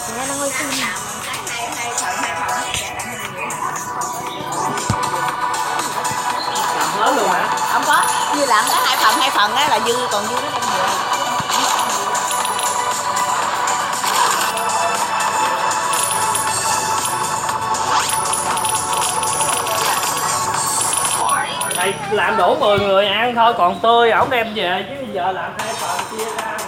Dạ đang quay phim. Làm hết luôn hả? Không có, như làm cái hai phần á là dư, còn dư nó đem về. Đây làm đủ 10 người ăn thôi, còn tươi ổng đem về, chứ bây giờ làm 2 phần chia ra.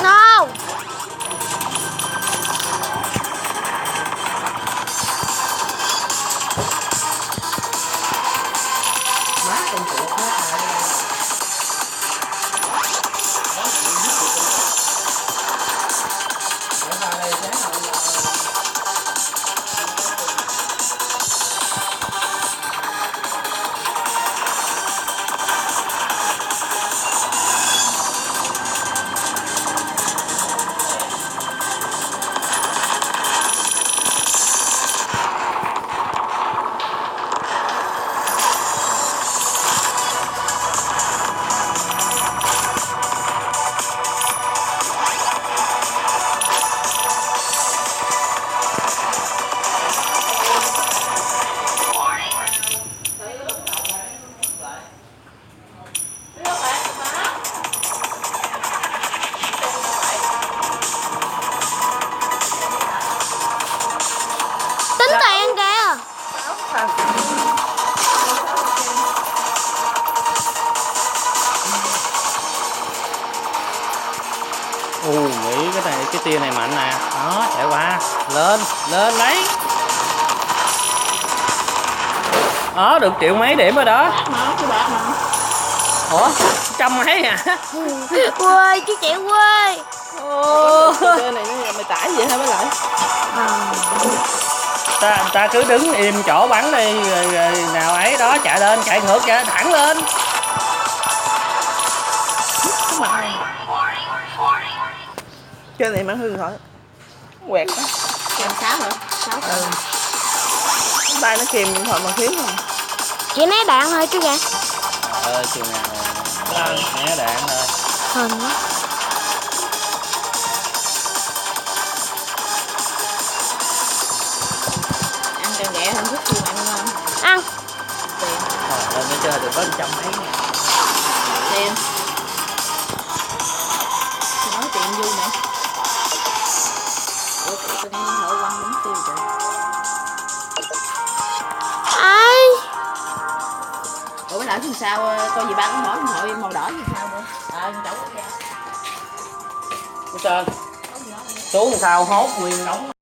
No. Má con chuột hết rồi. Tính tiền kìa. Nghĩ cái tia này mạnh nè. Đó, chạy qua. Lên lấy. Đó, được triệu mấy điểm rồi đó. Ủa, 100 mấy à? Quê chứ chị quê. Cái này nó mày tải vậy hả mới lại? Ta cứ đứng im chỗ bắn đi, rồi nào ấy đó chạy lên, chạy ngược chạy thẳng lên. Cái này mang hư thôi. Quẹt đó. Làm 6 hả? 6. Tay nó kìm điện thoại bằng thiếu không? Chị né đạn thôi chứ kìa. Chừng nào né đạn thôi. Hình á. Ăn cho ghẹ hơn chút xíu ăn ngon. Ăn. Lên mới chơi được có 100 mấy nè. Tiền. Nói tiền vui nè. Ủa tụi con thợ quăng bánh tiêu trời. Ai? Ủa bữa nãy thì sao coi gì ba cũng hỏi điện thoại màu đỏ thì sao nữa? Cháu Trên xuống sao hốt nguyên đống